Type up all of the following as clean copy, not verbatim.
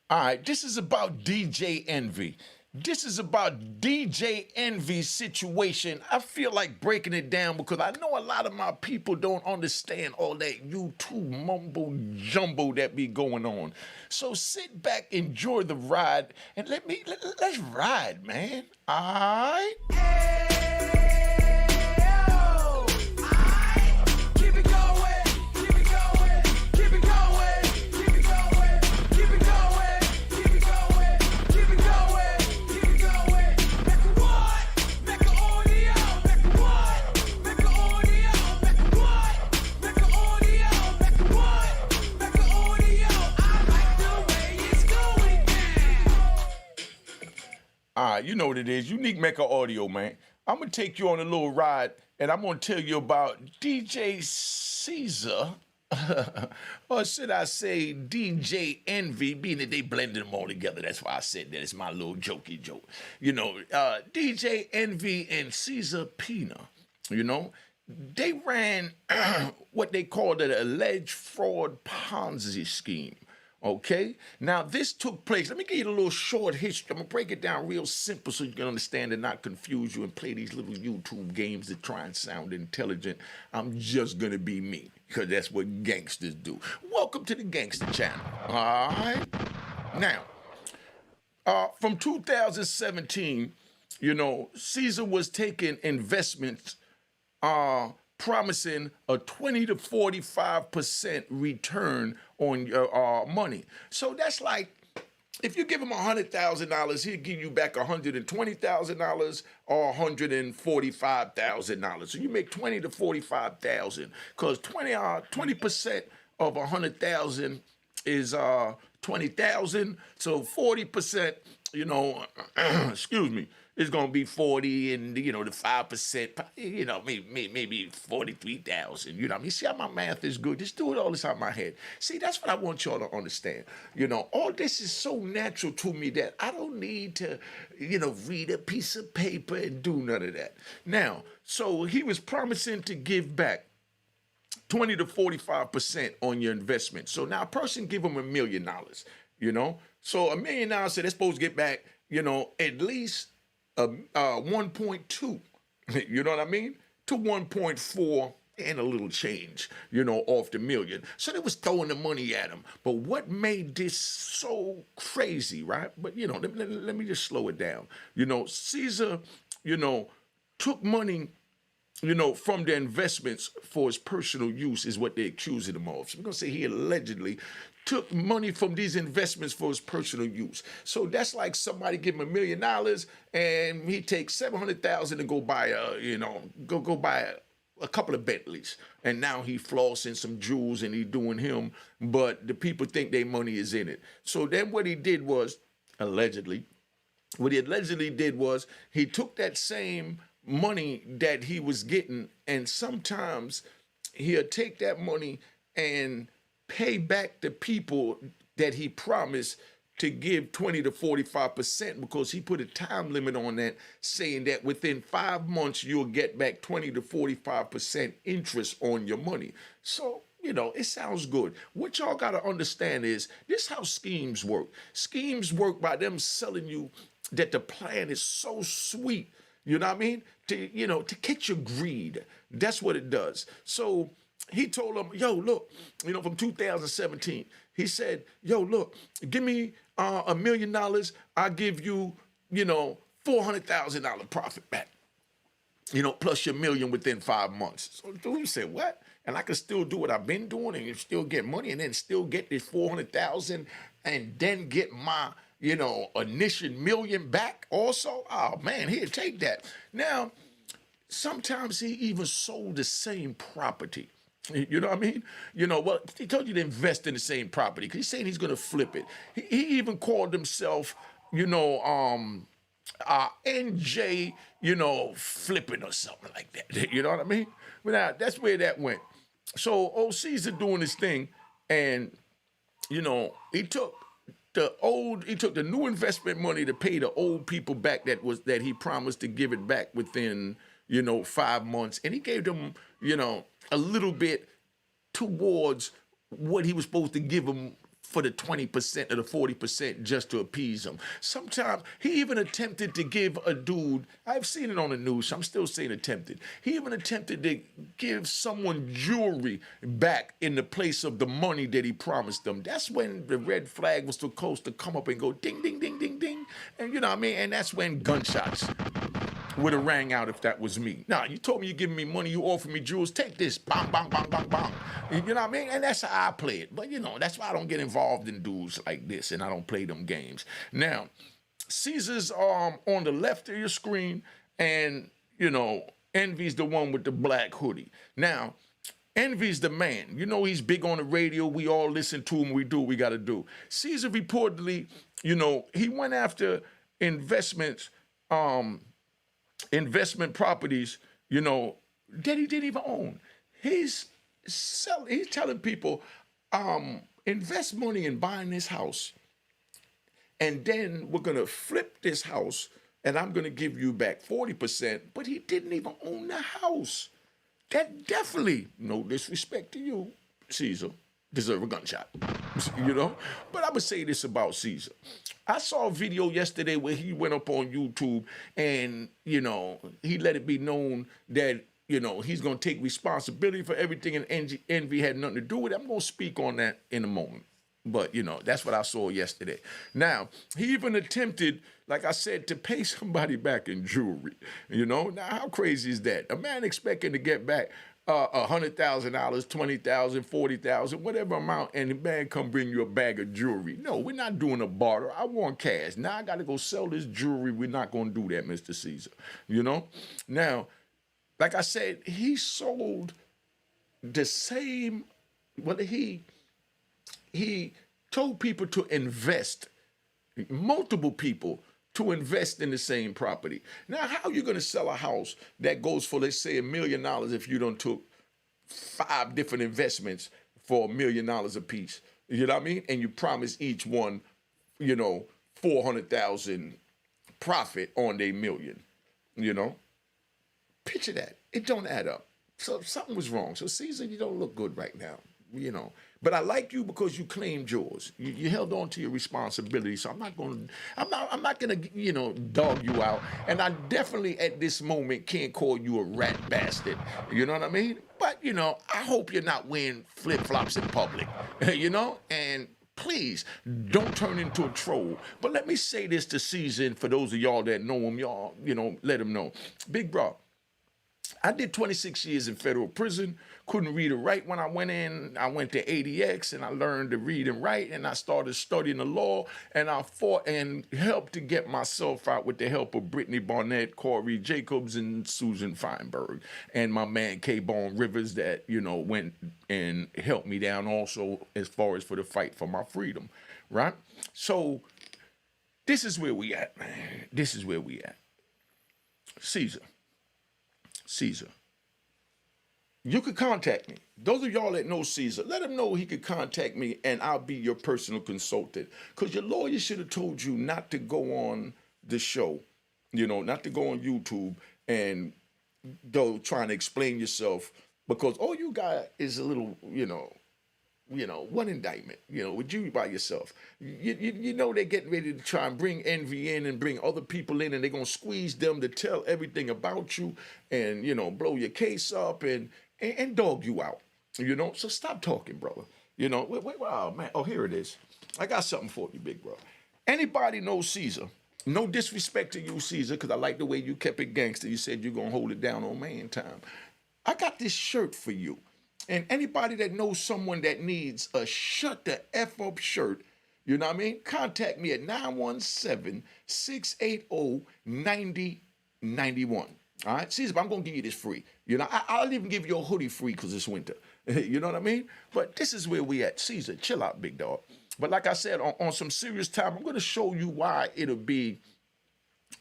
All right, this is about DJ Envy. This is about DJ Envy's situation. I feel like breaking it down because I know a lot of my people don't understand all that YouTube mumbo jumbo that be going on. So sit back, enjoy the ride, and let's ride, man. All right. All right, you know what it is. Unique Mecca Audio, man. I'm going to take you on a little ride, and I'm going to tell you about DJ Caesar, or should I say DJ Envy, being that they blended them all together. That's why I said that. It's my little jokey joke. DJ Envy and Caesar Pina, they ran what they called an alleged fraud Ponzi scheme. Okay, now this took place. Let me give you a little short history. I'm gonna break it down real simple so you can understand and not confuse you and play these little YouTube games that try and sound intelligent. I'm just gonna be me because that's what gangsters do. Welcome to the Gangster Channel. All right. Now, from 2017, Caesar was taking investments, promising a 20 to 45% return on your money. So that's like, if you give him $100,000, he'll give you back $120,000 or $145,000. So you make 20 to 45,000, because 20% of 100,000 is 20,000. So 40%, excuse me, is gonna be 40, and the 5%, maybe 43,000. You know what I mean? See how my math is good? Just do it all this out of my head. See, that's what I want y'all to understand. All this is so natural to me that I don't need to, read a piece of paper and do none of that. Now, so he was promising to give back 20 to 45% on your investment. So now a person give him $1 million, So $1 million, so they're supposed to get back, at least 1.2, you know what I mean? To 1.4 and a little change, off the million. So they was throwing the money at him. But what made this so crazy, right? But, let me just slow it down. Caesar, took money, from the investments for his personal use is what they accused him of. So we're going to say he allegedly took money from these investments for his personal use. So that's like somebody give him $1 million and he takes $700,000 to go buy go buy a couple of Bentleys. And now he flossing some jewels and he doing him, but the people think their money is in it. So then what he did was, what he allegedly did was he took that same money that he was getting, and sometimes he'll take that money and pay back the people that he promised to give 20 to 45%, because he put a time limit on that, saying that within 5 months you'll get back 20 to 45% interest on your money. So, it sounds good. What y'all got to understand is this: how schemes work. Schemes work by them selling you that the plan is so sweet, you know what I mean? To catch your greed. That's what it does. So he told him, yo, look, from 2017, he said, yo, look, give me $1 million. I'll give you, $400,000 profit back, plus your million within 5 months. So the dude said, what? And I can still do what I've been doing and still get money and then still get this 400,000 and then get my, initial million back also? Oh, man, he'd take that. Now, sometimes he even sold the same property. You know what I mean? Well, he told you to invest in the same property because he's saying he's going to flip it. He even called himself, NJ, flipping or something like that. You know what I mean? But now, that's where that went. So old Caesar doing his thing, and, he took the new investment money to pay the old people back that he promised to give it back within, 5 months. And he gave them, a little bit towards what he was supposed to give them for the 20% or the 40% just to appease him. Sometimes he even attempted to give a dude, I've seen it on the news, so I'm still saying attempted. He even attempted to give someone jewelry back in the place of the money that he promised them. That's when the red flag was supposed to come up and go ding, ding, ding, ding, ding. And you know what I mean? And that's when gunshots would have rang out if that was me. Now, you told me you're giving me money, you offer me jewels, take this, bang, bang, bang, bang, bang. You know what I mean? And that's how I play it. But, you know, that's why I don't get involved in dudes like this, and I don't play them games. Now, Caesar's on the left of your screen, and, you know, Envy's the one with the black hoodie. Now, Envy's the man. You know he's big on the radio. We all listen to him. We do what we got to do. Caesar reportedly, you know, he went after investment properties, you know, that he didn't even own. He's telling people, invest money in buying this house, and then we're going to flip this house, and I'm going to give you back 40%, but he didn't even own the house. That definitely, no disrespect to you, Caesar, deserve a gunshot, you know? But I would say this about Caesar. I saw a video yesterday where he went up on YouTube and, you know, he let it be known that, you know, he's going to take responsibility for everything, and Envy had nothing to do with it. I'm going to speak on that in a moment. But, you know, that's what I saw yesterday. Now, he even attempted, like I said, to pay somebody back in jewelry. You know, now how crazy is that? A man expecting to get back $100,000, $20,000, $40,000, whatever amount, and the man come bring you a bag of jewelry. No, we're not doing a barter. I want cash. Now I got to go sell this jewelry. We're not going to do that, Mr. Caesar. You know? Now, like I said, he sold the same, well, he told people to invest, multiple people to invest in the same property. Now, how are you going to sell a house that goes for, let's say, $1 million if you done took 5 different investments for $1 million a piece? You know what I mean? And you promise each one, you know, 400,000 profit on their million, you know? Picture that. It don't add up. So something was wrong. So Caesar, you don't look good right now, you know. But I like you because you claimed yours. You held on to your responsibility. So I'm not gonna, you know, dog you out. And I definitely at this moment can't call you a rat bastard. You know what I mean? But you know, I hope you're not wearing flip-flops in public. You know, and please don't turn into a troll. But let me say this to Caesar, and for those of y'all that know him, y'all, you know, let him know. Big bro, I did 26 years in federal prison. Couldn't read or write when I went in. I went to ADX and I learned to read and write, and I started studying the law, and I fought and helped to get myself out with the help of Brittany Barnett, Corey Jacobs, and Susan Feinberg, and my man K-Bone Rivers that, you know, went and helped me down also as far as for the fight for my freedom, right? So this is where we at, man. This is where we at. Caesar, you could contact me. Those of y'all that know Caesar, let him know he could contact me and I'll be your personal consultant. Because your lawyer should have told you not to go on the show, you know, not to go on YouTube and go trying to explain yourself, because all you got is a little, you know, one indictment, you know, with you by yourself. You know they're getting ready to try and bring Envy in and bring other people in, and they're going to squeeze them to tell everything about you and, you know, blow your case up and dog you out, you know? So stop talking, brother. You know, wait, oh, man. Oh, here it is. I got something for you, big bro. Anybody knows Caesar? No disrespect to you, Caesar, because I like the way you kept it gangster. You said you're going to hold it down on man time. I got this shirt for you. And anybody that knows someone that needs a shut the F up shirt, you know what I mean? Contact me at 917-680-9091. All right? Caesar, I'm going to give you this free. You know, I'll even give you a hoodie free because it's winter. You know what I mean? But this is where we at. Caesar, chill out, big dog. But like I said, on some serious time, I'm going to show you why it'll be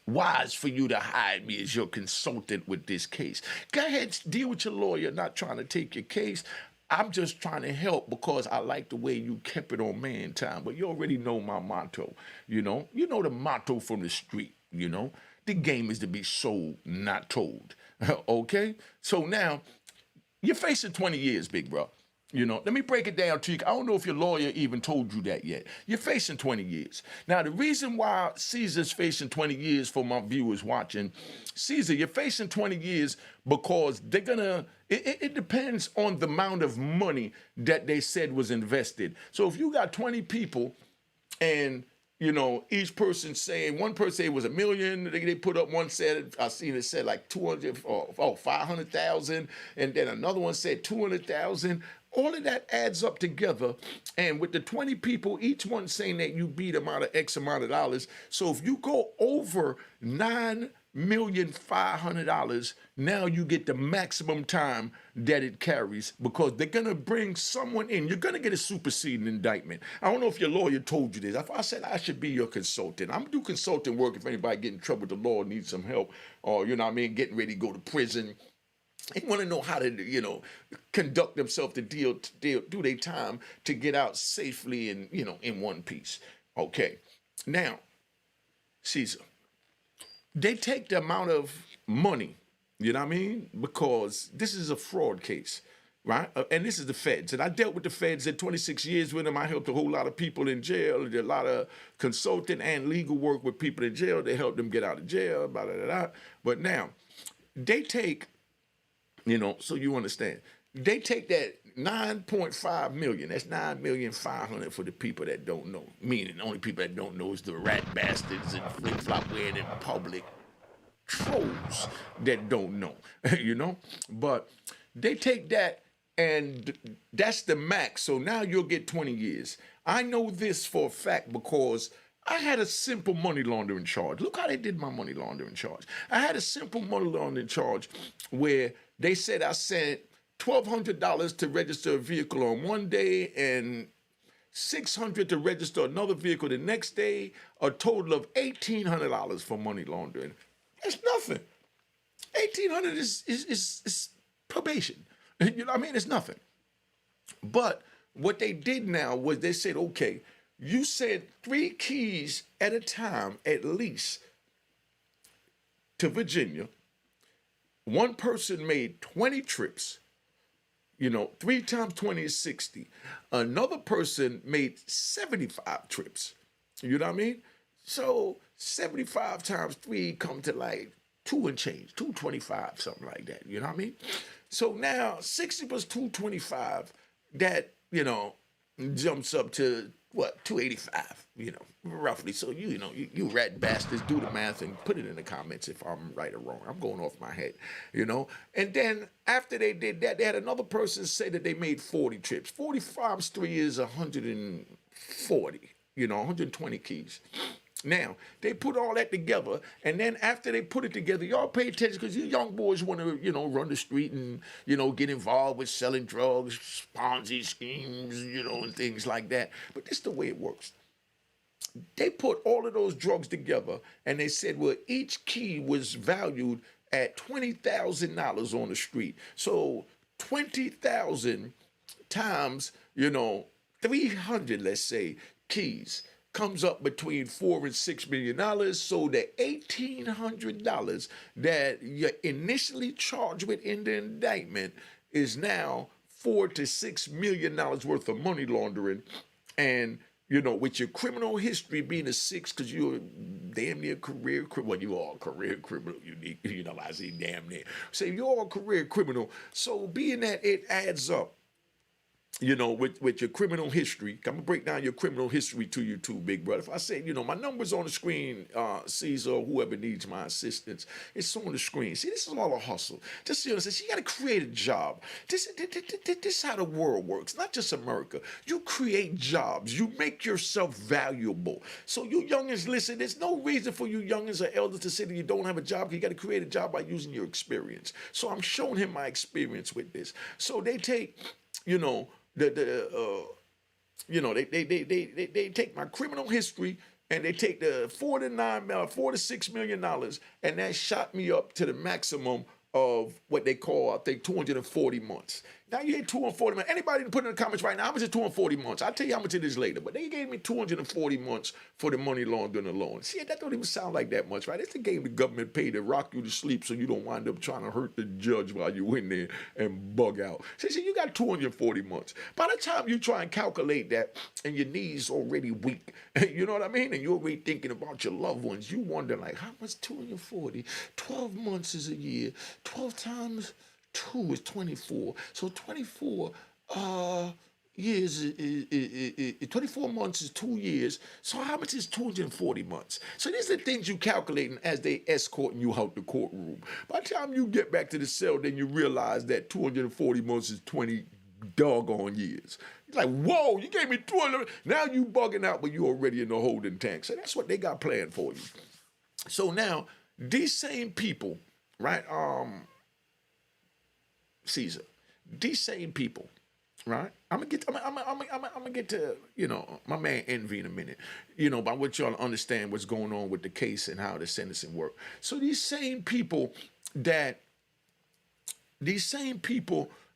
wise for you to hire me as your consultant with this case. Go ahead, deal with your lawyer, not trying to take your case. I'm just trying to help because I like the way you kept it on man time. But you already know my motto, you know? You know the motto from the street, you know? The game is to be sold, not told, okay? So now, you're facing 20 years, big bro. Let me break it down to you. I don't know if your lawyer even told you that yet. You're facing 20 years. Now, the reason why Caesar's facing 20 years for my viewers watching, Caesar, you're facing 20 years because they're gonna, it depends on the amount of money that they said was invested. So if you got 20 people and each person saying, one person said it was $1 million. They put up, one said, I seen it said like 200 or 500,000, and then another one said 200,000. All of that adds up together, and with the 20 people, each one saying that you beat them out of X amount of dollars. So if you go over $9,500,000, now you get the maximum time that it carries, because they're gonna bring someone in. You're gonna get a superseding indictment. I don't know if your lawyer told you this. If I said I should be your consultant, I'm gonna do consulting work if anybody get in trouble with the law, needs some help, or getting ready to go to prison. They want to know how to, conduct themselves to do their time to get out safely and, in one piece. Okay. Now, Caesar, they take the amount of money, because this is a fraud case, right? And this is the feds. And I dealt with the feds at 26 years with them. I helped a whole lot of people in jail. I did a lot of consulting and legal work with people in jail. They helped them get out of jail, blah, blah, blah, blah. But now, they take... so you understand. They take that 9.5 million, that's 9,500,000 for the people that don't know. Meaning the only people that don't know is the rat bastards and flip-flop wearing in public trolls that don't know, But they take that, and that's the max. So now you'll get 20 years. I know this for a fact because I had a simple money laundering charge. Look how they did my money laundering charge. I had a simple money laundering charge where they said I sent $1,200 to register a vehicle on one day and $600 to register another vehicle the next day, a total of $1,800 for money laundering. That's nothing. $1,800 is probation. It's nothing. But what they did now was they said, okay, you send 3 keys at a time, at least, to Virginia. One person made 20 trips. 3 times 20 is 60. Another person made 75 trips. You know what I mean? So 75 times 3 come to like 2 and change, 225, something like that. You know what I mean? So now 60 plus 225, that, jumps up to what, 285, roughly. So, you rat bastards, do the math and put it in the comments if I'm right or wrong. I'm going off my head, And then after they did that, they had another person say that they made 40 trips. 40 times 3 is 140, 120 keys. Now, they put all that together, and then after they put it together, y'all pay attention, because you young boys want to, run the street and, get involved with selling drugs, Ponzi schemes, and things like that. But this is the way it works. They put all of those drugs together, and they said, well, each key was valued at $20,000 on the street. So 20,000 times, 300, let's say, keys, comes up between $4 and $6 million. So the $1,800 that you initially charged with in the indictment is now $4 to $6 million worth of money laundering. And with your criminal history being a 6, because you're damn near career criminal. Well, you are a career criminal. I say damn near. Say you're a career criminal. So being that it adds up, with your criminal history, I'm going to break down your criminal history to you too, big brother. If I say, my number's on the screen, Caesar, or whoever needs my assistance, it's on the screen. See, this is all a hustle. Just so you understand, you got to create a job. This is how the world works, not just America. You create jobs. You make yourself valuable. So you youngins, listen, there's no reason for you youngins or elders to say that you don't have a job. You got to create a job by using your experience. So I'm showing him my experience with this. So they take, they take my criminal history, and they take the $4 to $6 million, and that shot me up to the maximum of what they call, I think, 240 months. Now you ain't 240 months. Anybody put in the comments right now, how much is 240 months? I'll tell you how much it is later. But they gave me 240 months for the money laundering alone. See, that don't even sound like that much, right? It's the game the government paid to rock you to sleep so you don't wind up trying to hurt the judge while you're in there and bug out. See, you got 240 months. By the time you try and calculate that and your knees already weak, you know what I mean? And you're already thinking about your loved ones, you wonder like, how much 240? 12 months is a year. 12 times 2 is 24. So 24 years, 24 months is 2 years. So how much is 240 months? So these are the things you calculating as they escorting you out the courtroom. By the time you get back to the cell, then you realize that 240 months is 20 doggone years. It's like, whoa, you gave me 200. Now you bugging out, but you already in the holding tank. So that's what they got planned for you. So now, these same people, right, Caesar, these same people, right? I'm gonna get to, you know, my man Envy in a minute. You know, but I want y'all to understand what's going on with the case and how the sentencing work. So these same people that's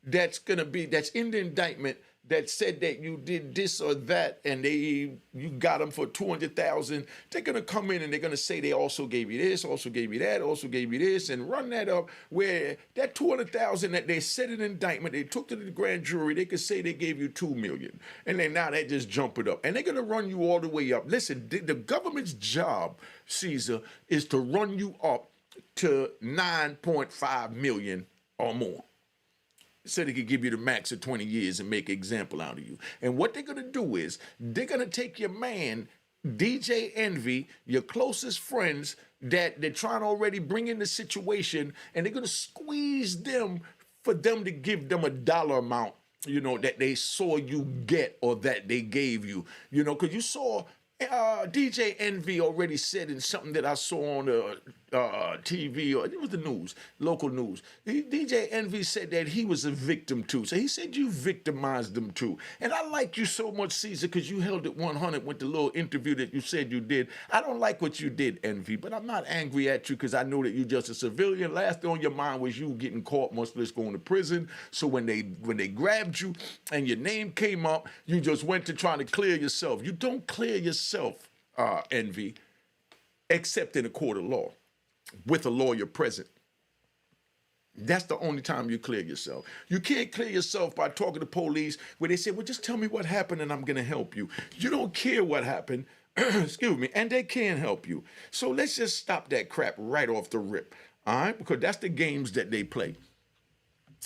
in the indictment that said that you did this or that and you got them for 200,000, they're gonna come in and they're gonna say they also gave you this, also gave you that, also gave you this, and run that up where that 200,000 that they said in the indictment, they took to the grand jury, they could say they gave you 2 million. And then now they just jump it up. And they're gonna run you all the way up. Listen, the government's job, Caesar, is to run you up to 9.5 million or more. So they could give you the max of 20 years and make an example out of you. And what they're going to do is they're going to take your man, DJ Envy, your closest friends that they're trying to already bring in the situation, and they're going to squeeze them for them to give them a dollar amount, you know, that they saw you get or that they gave you, you know, because you saw DJ Envy already said in something that I saw on the TV, or it was the news, local news. DJ Envy said that he was a victim too. So he said you victimized them too. And I like you so much, Caesar, because you held it 100 with the little interview that you said you did. I don't like what you did, Envy, but I'm not angry at you because I know that you're just a civilian. Last thing on your mind was you getting caught, much less going to prison. So when they grabbed you and your name came up, you just went to trying to clear yourself. You don't clear yourself, Envy, except in a court of law, with a lawyer present. That's the only time you clear yourself. You can't clear yourself by talking to police where they say, well, just tell me what happened and I'm going to help you. You don't care what happened, excuse me, and they can't help you. So let's just stop that crap right off the rip, all right? Because that's the games that they play.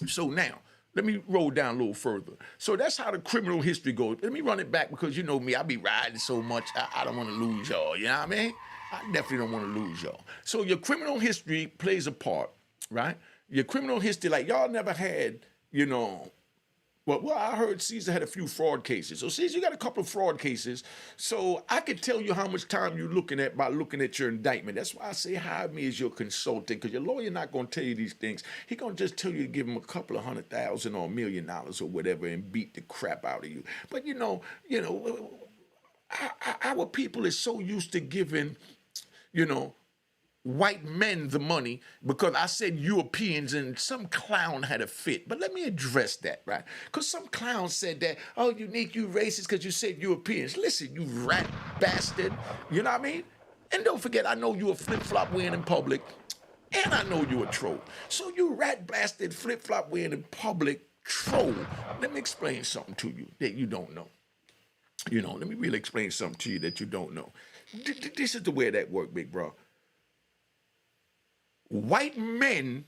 So now, let me roll down a little further. So that's how the criminal history goes. Let me run it back because you know me, I be riding so much, I don't want to lose y'all, you know what I mean? I definitely don't want to lose y'all. So your criminal history plays a part, right? Your criminal history, like y'all never had, you know, well, I heard Caesar had a few fraud cases. So Caesar, you got a couple of fraud cases. So I could tell you how much time you're looking at by looking at your indictment. That's why I say hire me as your consultant, because your lawyer not going to tell you these things. He going to just tell you to give him a couple of $100,000 or $1 million or whatever and beat the crap out of you. But our people is so used to giving, white men the money because I said Europeans and some clown had a fit. But let me address that, right? Because some clown said that, oh, Unique, you racist because you said Europeans. Listen, you rat bastard. You know what I mean? And don't forget, I know you a flip-flop wearing in public, and I know you a troll. So you rat bastard, flip-flop wearing in public troll. Let me explain something to you that you don't know. Let me really explain something to you that you don't know. This is the way that works, big bro. White men,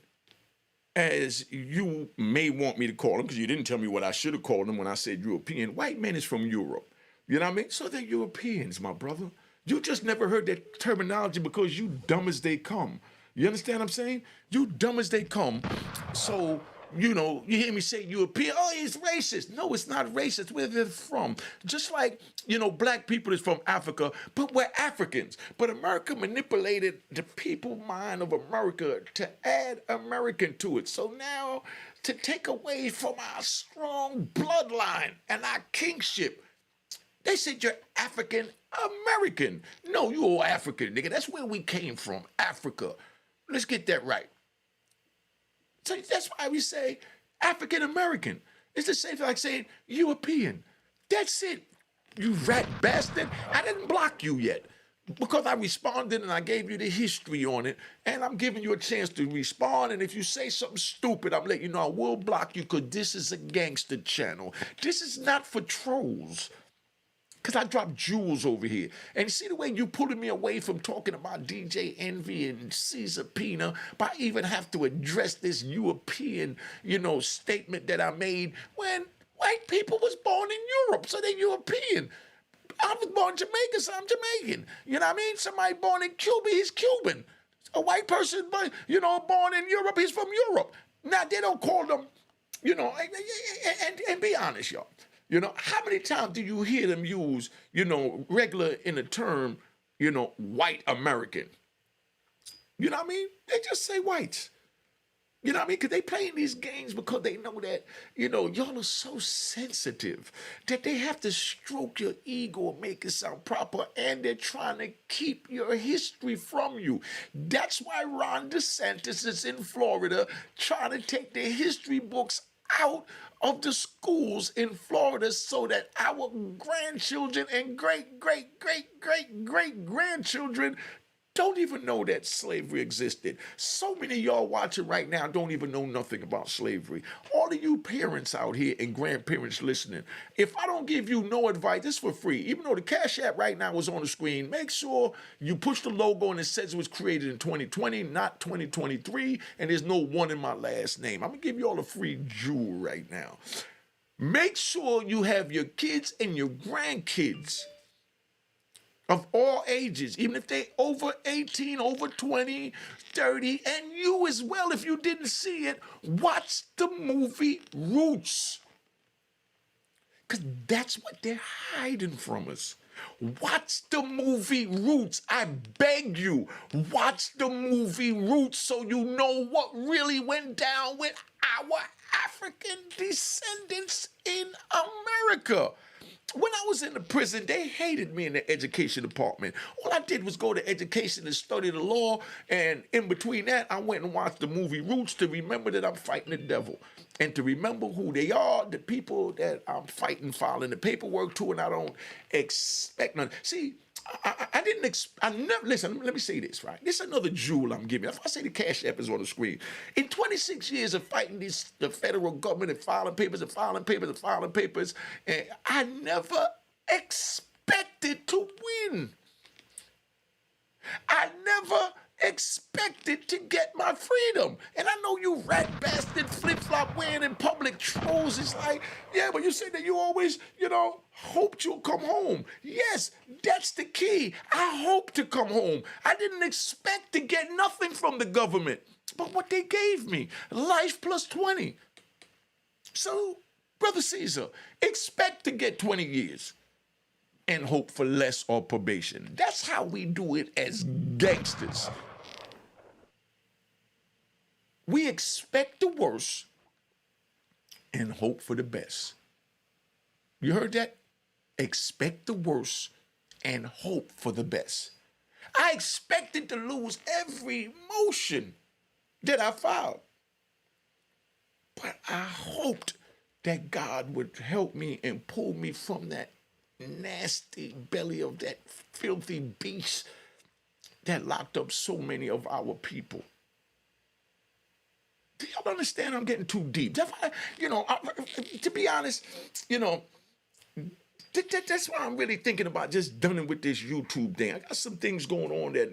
as you may want me to call them, because you didn't tell me what I should have called them when I said European, white men is from Europe. You know what I mean? So they're Europeans, my brother. You just never heard that terminology because you dumb as they come. You understand what I'm saying? You dumb as they come. So, you hear me say European, oh, he's racist. No, it's not racist. Where they're from. Just like, black people is from Africa, but we're Africans. But America manipulated the people mind of America to add American to it. So now, to take away from our strong bloodline and our kingship, they said you're African American. No, you all African, nigga. That's where we came from, Africa. Let's get that right. So that's why we say African American. It's the same thing like saying European. That's it, you rat bastard. I didn't block you yet because I responded and I gave you the history on it, and I'm giving you a chance to respond. And if you say something stupid, I'm letting you know I will block you because this is a gangster channel. This is not for trolls. Because I dropped jewels over here. And you see the way you pulling me away from talking about DJ Envy and Caesar Pina, but I even have to address this European, statement that I made when white people was born in Europe, so they're European. I was born in Jamaica, so I'm Jamaican. You know what I mean? Somebody born in Cuba, he's Cuban. A white person, born in Europe, he's from Europe. Now, they don't call them, and be honest, y'all. How many times do you hear them use, regular in the term, white American? You know what I mean? They just say whites. You know what I mean? Because they playing these games because they know that, y'all are so sensitive that they have to stroke your ego and make it sound proper, and they're trying to keep your history from you. That's why Ron DeSantis is in Florida trying to take the history books out of the schools in Florida so that our grandchildren and great-great-great-great-great-grandchildren don't even know that slavery existed. So many of y'all watching right now don't even know nothing about slavery. All of you parents out here and grandparents listening, if I don't give you no advice, it's for free. Even though the Cash App right now is on the screen, make sure you push the logo and it says it was created in 2020, not 2023, and there's no one in my last name. I'm going to give you all a free jewel right now. Make sure you have your kids and your grandkids of all ages, even if they over 18, over 20, 30, and you as well, if you didn't see it, watch the movie Roots. Because that's what they're hiding from us. Watch the movie Roots. I beg you, watch the movie Roots so you know what really went down with our African descendants in America. When I was in the prison, they hated me in the education department. All I did was go to education and study the law, and in between that, I went and watched the movie Roots to remember that I'm fighting the devil and to remember who they are, the people that I'm fighting, filing the paperwork to, and I don't expect none. See, I never, listen, let me say this, right? This is another jewel I'm giving. If I say the Cash App is on the screen, in 26 years of fighting the federal government and filing papers and filing papers and filing papers, and I never expected to win. I never expected to get my freedom. And I know you rat bastard flip-flop wearing in public trolls. It's like, yeah, but you say that you always, hoped you'll come home. Yes, that's the key. I hope to come home. I didn't expect to get nothing from the government. But what they gave me, life plus 20. So, Brother Caesar, expect to get 20 years and hope for less or probation. That's how we do it as gangsters. We expect the worst and hope for the best. You heard that? Expect the worst and hope for the best. I expected to lose every motion that I filed. But I hoped that God would help me and pull me from that nasty belly of that filthy beast that locked up so many of our people. Do y'all understand I'm getting too deep? To be honest, that's why I'm really thinking about just done with this YouTube thing. I got some things going on that,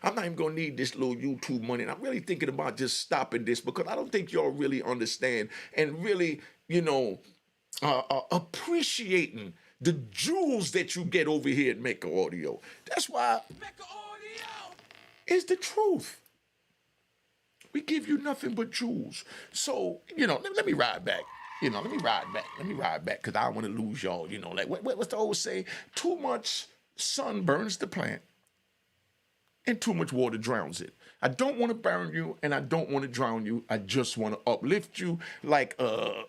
I'm not even going to need this little YouTube money. And I'm really thinking about just stopping this because I don't think y'all really understand and really, appreciating the jewels that you get over here at Mecca Audio. That's why Mecca Audio is the truth. We give you nothing but jewels. So, let me ride back. Let me ride back because I don't want to lose y'all. What's the old saying? Too much sun burns the plant and too much water drowns it. I don't want to burn you and I don't want to drown you. I just want to uplift you like a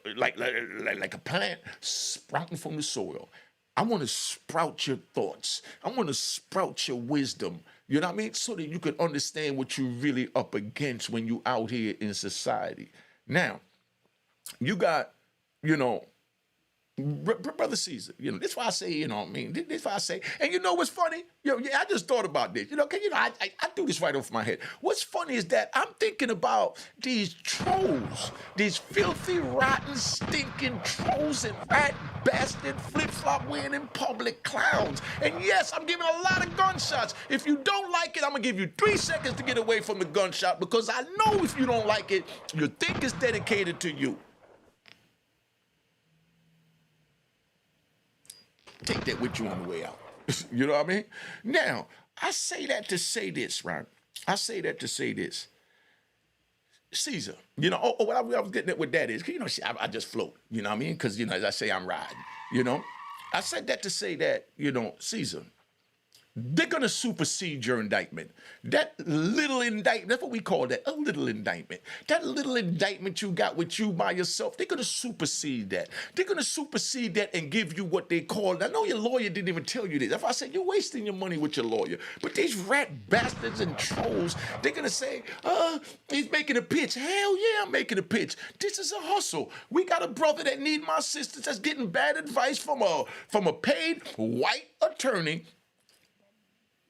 plant sprouting from the soil. I want to sprout your thoughts. I want to sprout your wisdom. You know what I mean? So that you can understand what you're really up against when you out here in society. Now, you got, you know, Brother Caesar, you know, that's why I say, you know what I mean? That's why I say, and you know what's funny? Yeah, I just thought about this. You know, I do this right off my head. What's funny is that I'm thinking about these trolls, these filthy, rotten, stinking trolls and rat bastard flip-flop wearing public clowns. And yes, I'm giving a lot of gunshots. If you don't like it, I'm gonna give you 3 seconds to get away from the gunshot, because I know if you don't like it, you think it's dedicated to you. Take that with you on the way out. You know what I mean? Now, I say that to say this, right? I say that to say this. Caesar, you know, what I was getting at with that is, you know, I just float, you know what I mean? Because, you know, as I say, I'm riding, you know? I said that to say that, you know, Caesar, they're going to supersede your indictment. That little indictment, that's what we call that, a little indictment. That little indictment you got with you by yourself, they're going to supersede that. They're going to supersede that and give you what they call, I know your lawyer didn't even tell you this. If I said, you're wasting your money with your lawyer. But these rat bastards and trolls, they're going to say, he's making a pitch. Hell yeah, I'm making a pitch. This is a hustle. We got a brother that need my assistance that's getting bad advice from a paid white attorney,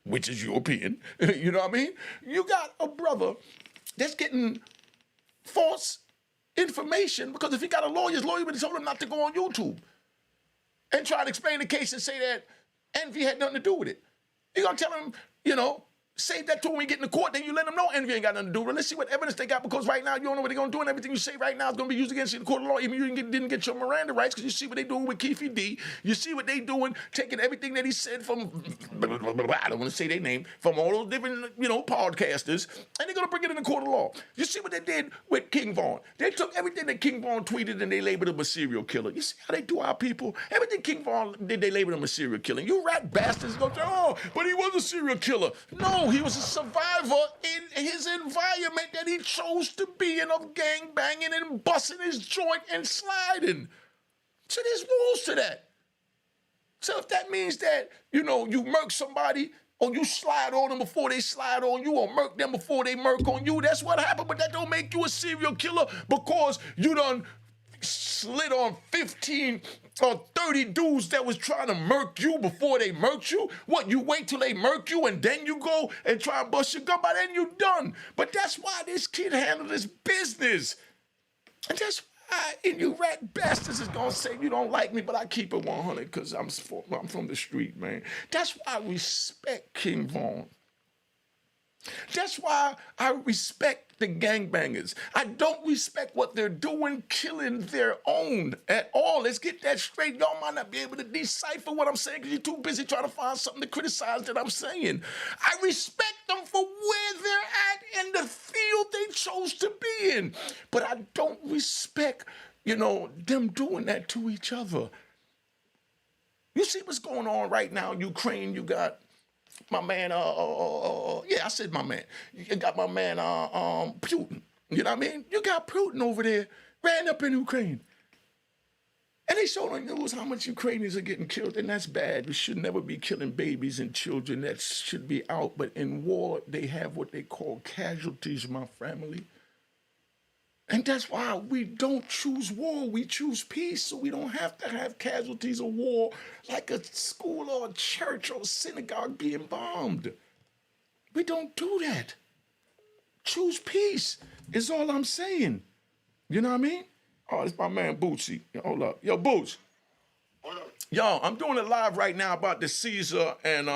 which is European, you know what I mean? You got a brother that's getting false information because if he got a lawyer, his lawyer would have told him not to go on YouTube and try to explain the case and say that Envy had nothing to do with it. You're gonna tell him, you know, save that till when we get in the court, then you let them know Envy ain't got nothing to do with it. Let's see what evidence they got, because right now you don't know what they're gonna do, and everything you say right now is gonna be used against you in the court of law, even you didn't get your Miranda rights, because you see what they doing with Keefe D. You see what they doing, taking everything that he said from, I don't want to say their name, from all those different, you know, podcasters, and they're gonna bring it in the court of law. You see what they did with King Von. They took everything that King Von tweeted and they labeled him a serial killer. You see how they do our people? Everything King Von did, they labeled him a serial killer. You rat bastards go, oh, but he was a serial killer. No, he was a survivor in his environment that he chose to be in, of gang banging and busting his joint and sliding. So there's rules to that. So if that means that, you know, you murk somebody or you slide on them before they slide on you, or murk them before they murk on you, that's what happened. But that don't make you a serial killer because you done slid on 15 or 30 dudes that was trying to murk you before they murked you. What, you wait till they murk you and then you go and try and bust your gun? By then you done. But that's why this kid handled his business. And that's why, and you rat bastards is gonna say you don't like me, but I keep it 100 because I'm from the street, man. That's why I respect King Von. That's why I respect the gangbangers. I don't respect what they're doing, killing their own at all. Let's get that straight. Y'all might not be able to decipher what I'm saying because you're too busy trying to find something to criticize that I'm saying. I respect them for where they're at in the field they chose to be in. But I don't respect, you know, them doing that to each other. You see what's going on right now in Ukraine? You got my man, yeah, I said my man. You got my man, Putin. You know what I mean? You got Putin over there, ran up in Ukraine. And they showed on the news how much Ukrainians are getting killed, and that's bad. We should never be killing babies and children. That should be out. But in war, they have what they call casualties, my family. And that's why we don't choose war, we choose peace, so we don't have to have casualties of war like a school or a church or a synagogue being bombed. We don't do that. Choose peace is all I'm saying. You know what I mean? Oh, it's my man Bootsy. Hold up. Yo, Boots. What up? Yo, I'm doing it live right now about the Caesar and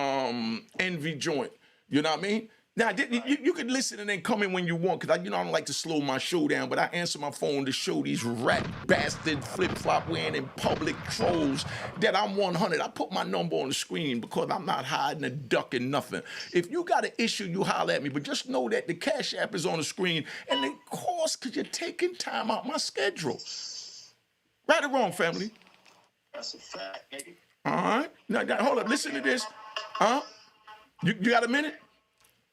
Envy joint. You know what I mean? Now, you can listen and then come in when you want, because I don't like to slow my show down, but I answer my phone to show these rat bastard flip-flop wearing in public trolls that I'm 100. I put my number on the screen because I'm not hiding and ducking nothing. If you got an issue, you holler at me, but just know that the Cash App is on the screen, and it costs because you're taking time out my schedule. Right or wrong, family? That's a fact, nigga. All right. Now, hold up. Listen to this. You got a minute?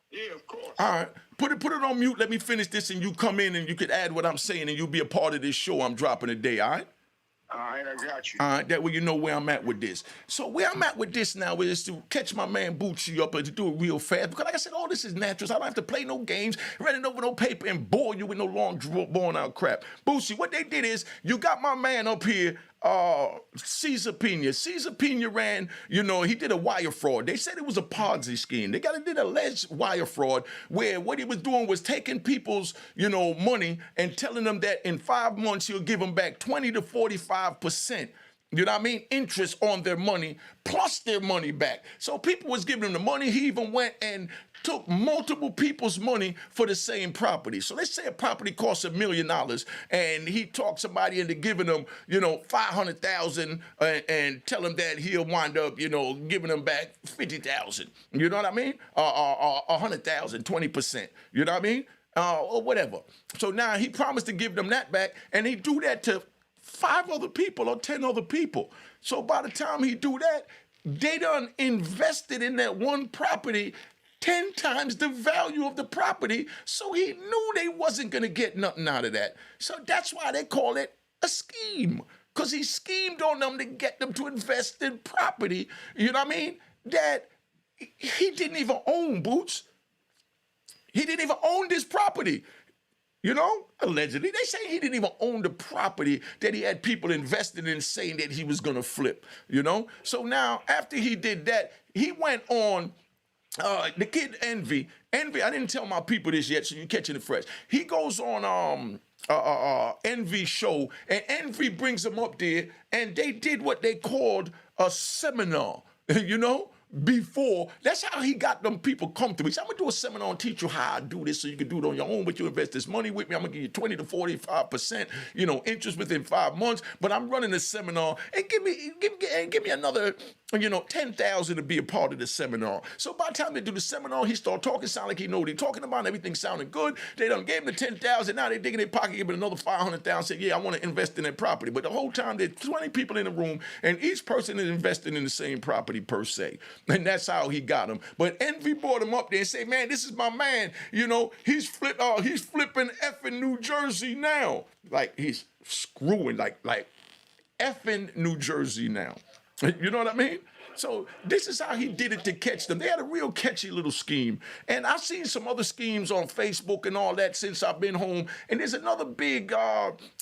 Yeah, of course. All right. Put it on mute. Let me finish this, and you come in, and you could add what I'm saying, and you'll be a part of this show I'm dropping today, all right? All right, I got you. All right, that way you know where I'm at with this. So where I'm at with this now is to catch my man Bucci up and to do it real fast. Because like I said, all this is natural. So I don't have to play no games, running over no paper and bore you with no long born out crap. Bucci, what they did is you got my man up here, Caesar Pina. Caesar Pina ran, he did a wire fraud. They said it was a Ponzi scheme. They did alleged wire fraud where what he was doing was taking people's, money and telling them that in 5 months he'll give them back 20 to 45%. You know what I mean? Interest on their money plus their money back. So people was giving him the money. He even went and took multiple people's money for the same property. So let's say a property costs $1 million and he talked somebody into giving them, $500,000 and tell them that he'll wind up, giving them back $50,000. You know what I mean? 100,000, 20%. You know what I mean? Or whatever. So now he promised to give them that back, and he do that to 5 other people or 10 other people. So by the time he do that, they done invested in that one property 10 times the value of the property. So he knew they wasn't gonna get nothing out of that. So that's why they call it a scheme. Because he schemed on them to get them to invest in property, you know what I mean? That he didn't even own, Boots. He didn't even own this property. Allegedly. They say he didn't even own the property that he had people invested in saying that he was going to flip, So now, after he did that, he went on, the kid Envy, I didn't tell my people this yet, so you're catching it fresh. He goes on Envy show, and Envy brings him up there, and they did what they called a seminar, before. That's how he got them people comfortable. He said, I'm gonna do a seminar and teach you how I do this so you can do it on your own, but you invest this money with me. I'm gonna give you 20 to 45%, interest within 5 months, but I'm running a seminar and give me another, 10,000 to be a part of the seminar. So by the time they do the seminar, he start talking, sound like he know what he's talking about, and everything sounding good. They done gave him the 10,000, now they dig in their pocket, give him another 500,000, say, yeah, I want to invest in that property. But the whole time there's 20 people in the room, and each person is investing in the same property per se. And that's how he got him. But Envy brought him up there and said, man, this is my man. He's flipping effing New Jersey now. Like he's screwing, like effing New Jersey now. You know what I mean? So this is how he did it to catch them. They had a real catchy little scheme. And I've seen some other schemes on Facebook and all that since I've been home. And there's another big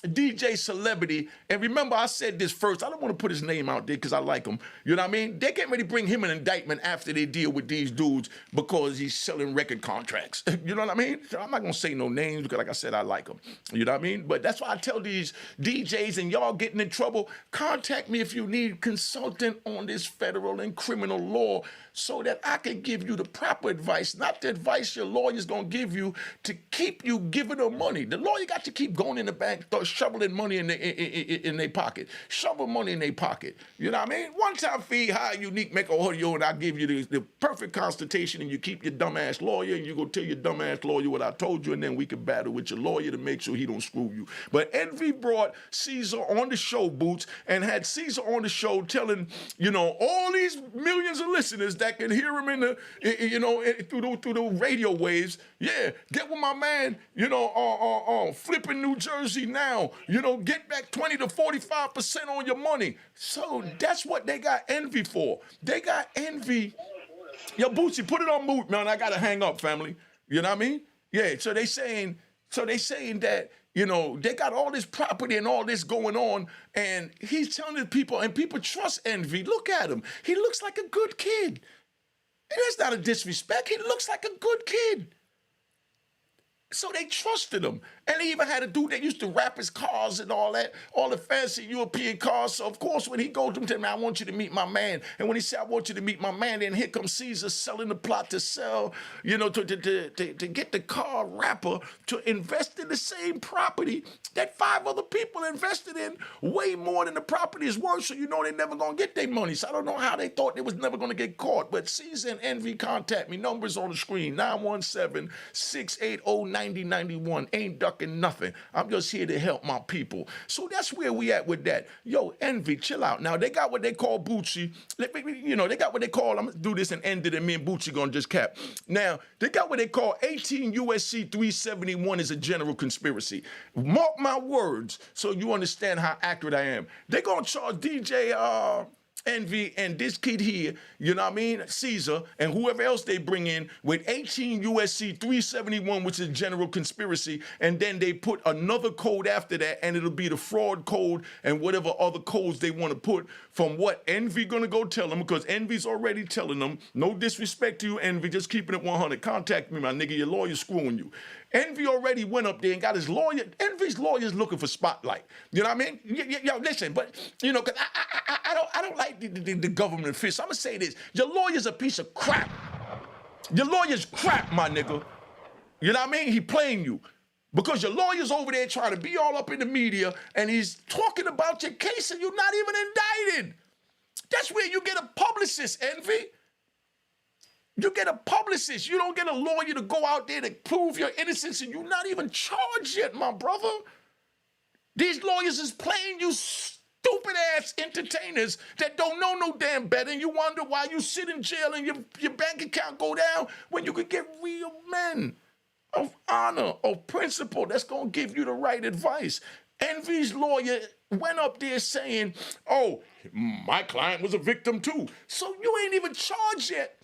DJ celebrity. And remember, I said this first. I don't want to put his name out there because I like him. You know what I mean? They're getting ready to bring him an indictment after they deal with these dudes because he's selling record contracts. You know what I mean? So I'm not going to say no names because, like I said, I like him. You know what I mean? But that's why I tell these DJs and y'all getting in trouble, contact me if you need consultant on this federal and criminal law so that I can give you the proper advice, not the advice your lawyer's going to give you to keep you giving them money. The lawyer got to keep going in the bank, start shoveling money in their pocket. Shovel money in their pocket. You know what I mean? One time fee, hire unique, make a audio, and I'll give you the perfect consultation, and you keep your dumbass lawyer, and you go tell your dumbass lawyer what I told you, and then we can battle with your lawyer to make sure he don't screw you. But Envy brought Caesar on the show, Boots, and had Caesar on the show telling, all these millions of listeners that can hear him in the, through the radio waves. Yeah, get with my man, flipping New Jersey now. Get back 20 to 45% on your money. So that's what they got Envy for. They got Envy. Yo, Bootsy, put it on mute, man. I gotta hang up, family. You know what I mean? Yeah. So they saying that. They got all this property and all this going on, and he's telling the people, and people trust Envy. Look at him. He looks like a good kid. And that's not a disrespect. He looks like a good kid. So they trusted him. And they even had a dude that used to wrap his cars and all that, all the fancy European cars. So, of course, when he goes to him, tell him, I want you to meet my man. And when he said, I want you to meet my man, then here comes Caesar selling the plot to sell, to get the car wrapper to invest in the same property that 5 other people invested in, way more than the property is worth. So, they're never going to get their money. So I don't know how they thought they was never going to get caught. But Caesar and Envy contact me. Numbers on the screen, 917-680-90. 90, 91, ain't ducking nothing. I'm just here to help my people. So that's where we at with that. Yo, Envy, chill out. Now, they got what they call Bucci. You know, they got what they call, I'm going to do this and end it, and me and Bucci going to just cap. Now, they got what they call 18 USC 371 is a general conspiracy. Mark my words so you understand how accurate I am. They're going to charge DJ Envy and this kid here, you know what I mean, Caesar, and whoever else they bring in with 18 USC 371, which is general conspiracy, and then they put another code after that, and it'll be the fraud code and whatever other codes they want to put from what Envy gonna go tell them, because Envy's already telling them, no disrespect to you, Envy, just keeping it 100. Contact me, my nigga, your lawyer's screwing you. Envy already went up there and got his lawyer. Envy's lawyer's looking for spotlight. You know what I mean? Yo, listen, but, you know, because I don't like the government fish. I'm going to say this. Your lawyer's a piece of crap. Your lawyer's crap, my nigga. You know what I mean? He playing you. Because your lawyer's over there trying to be all up in the media, and he's talking about your case, and you're not even indicted. That's where you get a publicist, Envy. You get a publicist. You don't get a lawyer to go out there to prove your innocence, and you're not even charged yet, my brother. These lawyers is playing you stupid-ass entertainers that don't know no damn better, and you wonder why you sit in jail and your bank account go down when you could get real men of honor, of principle that's going to give you the right advice. Envy's lawyer went up there saying, oh, my client was a victim too. So you ain't even charged yet.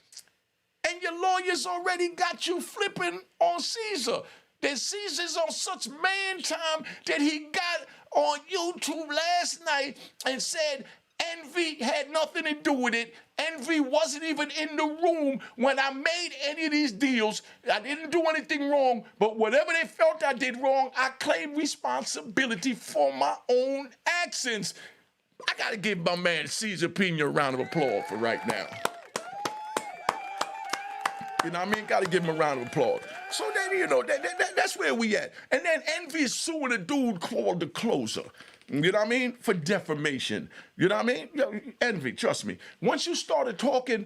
And your lawyers already got you flipping on Caesar. That Caesar's on such man time that he got on YouTube last night and said Envy had nothing to do with it. Envy wasn't even in the room when I made any of these deals. I didn't do anything wrong, but whatever they felt I did wrong, I claim responsibility for my own actions. I got to give my man Caesar Pina a round of applause for right now. You know what I mean? Got to give him a round of applause. So then, you know, that's where we at. And then Envy is suing a dude called the Closer. You know what I mean? For defamation. You know what I mean? Yo, Envy, trust me. Once you started talking,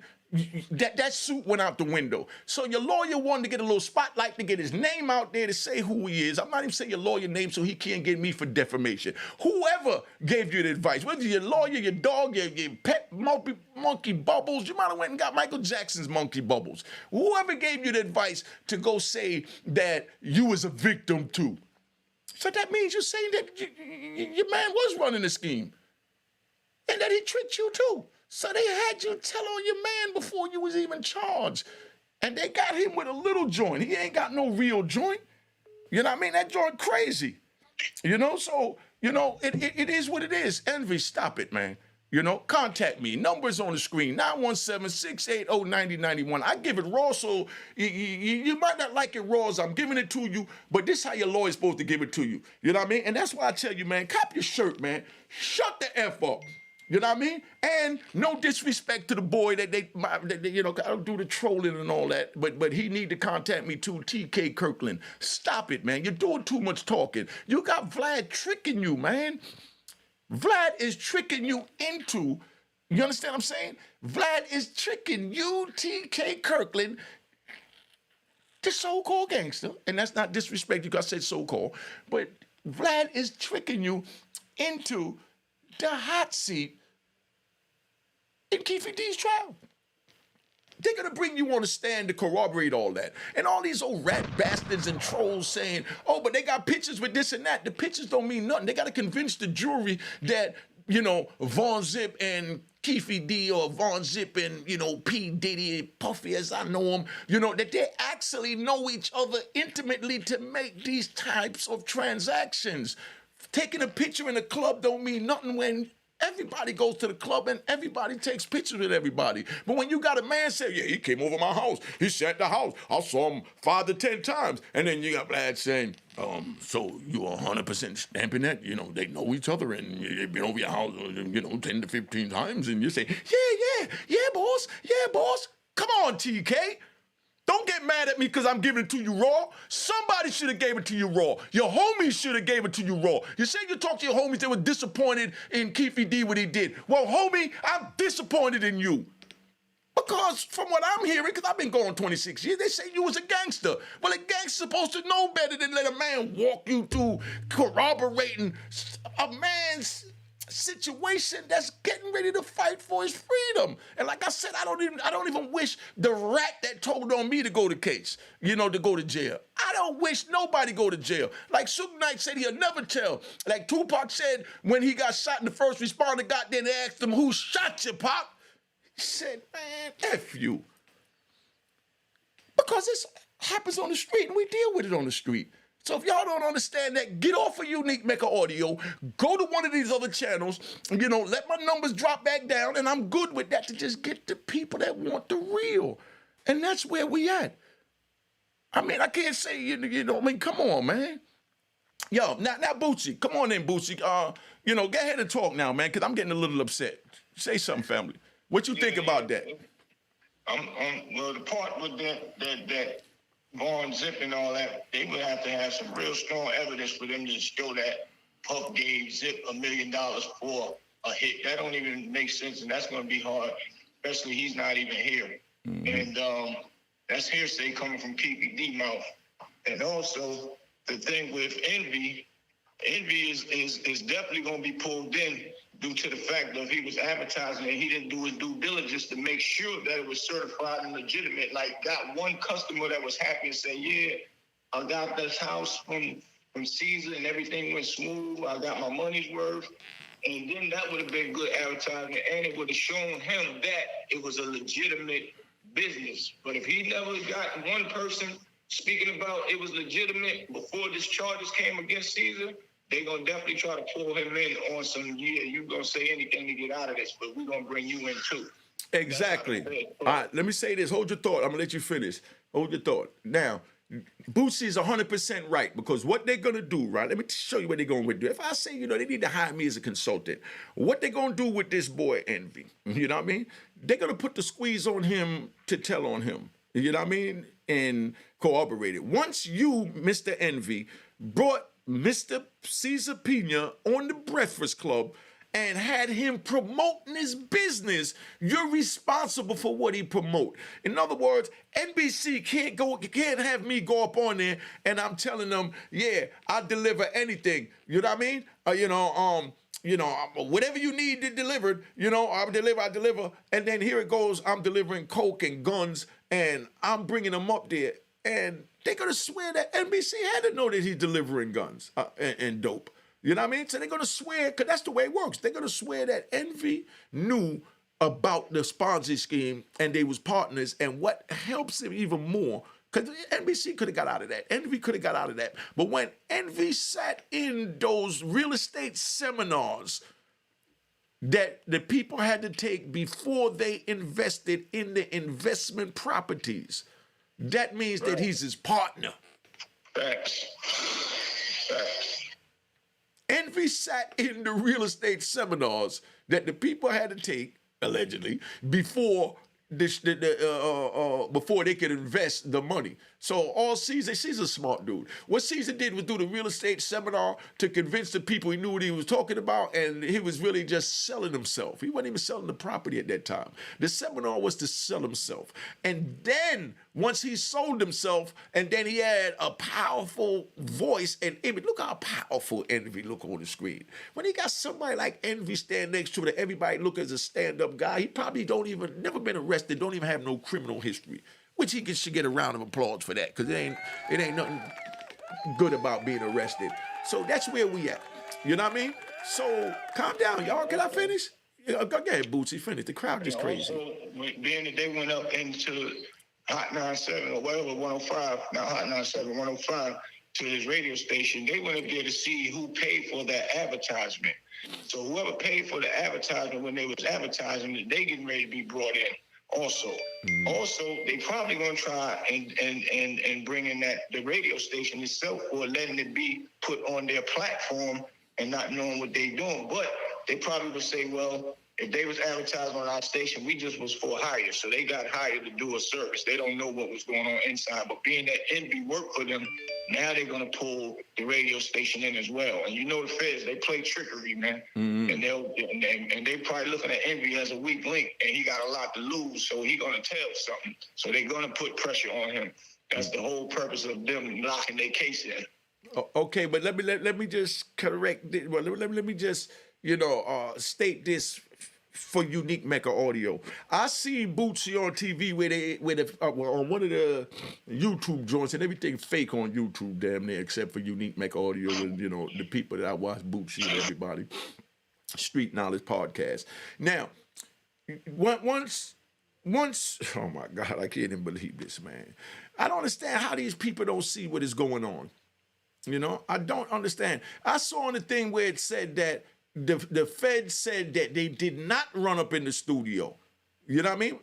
that suit went out the window. So your lawyer wanted to get a little spotlight to get his name out there to say who he is. I'm not even saying your lawyer name so he can't get me for defamation. Whoever gave you the advice, whether your lawyer, your dog, your pet monkey Bubbles, you might have went and got Michael Jackson's Monkey Bubbles. Whoever gave you the advice to go say that you was a victim too. So that means you're saying that your man was running the scheme and that he tricked you too. So they had you tell on your man before you was even charged. And they got him with a little joint. He ain't got no real joint. You know what I mean? That joint crazy. You know, so, you know, it is what it is. Envy, stop it, man. You know, contact me. Numbers on the screen, 917-680-9091. I give it raw, so you might not like it raw as I'm giving it to you, but this is how your lawyer's supposed to give it to you. You know what I mean? And that's why I tell you, man, cop your shirt, man. Shut the F up. You know what I mean? And no disrespect to the boy that they you know, I don't do the trolling and all that, but he need to contact me too, TK Kirkland. Stop it, man. You're doing too much talking. You got Vlad tricking you, man. Vlad is tricking you into, you understand what I'm saying? Vlad is tricking you, TK Kirkland, the so-called gangster, and that's not disrespect because I said so-called, but Vlad is tricking you into the hot seat in Keefe D's trial. They're going to bring you on the stand to corroborate all that. And all these old rat bastards and trolls saying, oh, but they got pictures with this and that. The pictures don't mean nothing. They got to convince the jury that, you know, Von Zip and Keefe D or Von Zip and, you know, P. Diddy, Puffy as I know him, you know, that they actually know each other intimately to make these types of transactions. Taking a picture in a club don't mean nothing when everybody goes to the club and everybody takes pictures with everybody. But when you got a man say, yeah, he came over my house, he sat at the house, I saw him 5 to 10 times, and then you got Vlad saying, so you 100% stamping that? You know, they know each other and you've been over your house, you know, 10 to 15 times, and you say, yeah, boss, come on, TK. Don't get mad at me because I'm giving it to you raw. Somebody should have gave it to you raw. Your homies should have gave it to you raw. You say you talk to your homies, they were disappointed in Keefe D what he did. Well, homie, I'm disappointed in you. Because from what I'm hearing, because I've been going 26 years, they say you was a gangster. Well, a gangster's supposed to know better than let a man walk you through corroborating a man's situation that's getting ready to fight for his freedom. And like I said, I don't even wish the rat that told on me to go to case, to go to jail. I don't wish nobody go to jail. Like Suge Knight said, he'll never tell. Like Tupac said when he got shot and the first responder got there and they asked him, who shot you, Pop? He said, man, F you. Because this happens on the street and we deal with it on the street. So if y'all don't understand that, get off of Unique Mecca Audio, go to one of these other channels, let my numbers drop back down, and I'm good with that to just get the people that want the real. And that's where we at. I mean, I can't say, come on, man. Yo, now Bootsy, come on in, Bootsy. Go ahead and talk now, man, because I'm getting a little upset. Say something, family. What you think about that? Well, the part with that Vaughn Zip and all that, they would have to have some real strong evidence for them to show that Puff gave Zip $1 million for a hit. That don't even make sense, and that's going to be hard, especially he's not even here. Mm-hmm. And that's hearsay coming from PPD mouth. And also, the thing with Envy is definitely going to be pulled in due to the fact that he was advertising and he didn't do his due diligence to make sure that it was certified and legitimate. Like, got one customer that was happy and say, yeah, I got this house from Caesar and everything went smooth. I got my money's worth. And then that would have been good advertising, and it would have shown him that it was a legitimate business. But if he never got one person speaking about it was legitimate before these charges came against Caesar, they're going to definitely try to pull him in on some, you're going to say anything to get out of this, but we're going to bring you in too. Exactly. All right, let me say this. Hold your thought. I'm going to let you finish. Hold your thought. Now, Bootsy is 100% right, because what they're going to do, right? Let me show you what they're going to do. If I say, they need to hire me as a consultant, what they're going to do with this boy Envy, you know what I mean? They're going to put the squeeze on him to tell on him, you know what I mean? And corroborate it. Once you, Mr. Envy, brought Mr. Caesar Pina on the Breakfast Club and had him promoting his business, you're responsible for what he promote. In other words, NBC can't have me go up on there and I'm telling them, yeah, I'll deliver anything. You know what I mean? Whatever you need to delivered, I deliver. And then here it goes, I'm delivering coke and guns and I'm bringing them up there. And they're going to swear that NBC had to know that he's delivering guns and dope. You know what I mean? So they're going to swear, because that's the way it works. They're going to swear that Envy knew about the Ponzi scheme and they was partners. And what helps him even more, because NBC could have got out of that. Envy could have got out of that. But when Envy sat in those real estate seminars that the people had to take before they invested in the investment properties, that means that he's his partner. Facts. Envy sat in the real estate seminars that the people had to take, allegedly, before before they could invest the money. So all Caesar's a smart dude. What Caesar did was do the real estate seminar to convince the people he knew what he was talking about, and he was really just selling himself. He wasn't even selling the property at that time. The seminar was to sell himself. And then once he sold himself, and then he had a powerful voice and image. Look how powerful Envy look on the screen. When he got somebody like Envy stand next to him that everybody look as a stand-up guy, he probably never been arrested, don't even have no criminal history, which he should get a round of applause for that, because it ain't nothing good about being arrested. So that's where we at. You know what I mean? So calm down, y'all. Can I finish? Go ahead, Bootsy, finish. The crowd is crazy. Also, being that they went up into Hot 97 or whatever, 105, not Hot 97, 105, to this radio station, they went up there to see who paid for that advertisement. So whoever paid for the advertisement when they was advertising, they getting ready to be brought in. Also, they probably gonna try and bring in the radio station itself, or letting it be put on their platform and not knowing what they doing. But they probably would say, well, if they was advertising on our station, we just was for hire. So they got hired to do a service. They don't know what was going on inside. But being that Envy worked for them, now they're going to pull the radio station in as well. And you know the feds, they play trickery, man. And they probably looking at Envy as a weak link, and he got a lot to lose, so he going to tell something. So they're going to put pressure on him. That's the whole purpose of them locking their case in. Okay, but let me just correct this. Well, let me just state this for Unique Mecca Audio. I see Bootsy on TV on one of the YouTube joints, and everything fake on YouTube, damn near, except for Unique Mecca Audio and the people that I watch, Bootsy and everybody. Street Knowledge Podcast. Now, once, oh my God, I can't even believe this, man. I don't understand how these people don't see what is going on. I don't understand. I saw on the thing where it said that the Fed said that they did not run up in the studio. You know what I mean?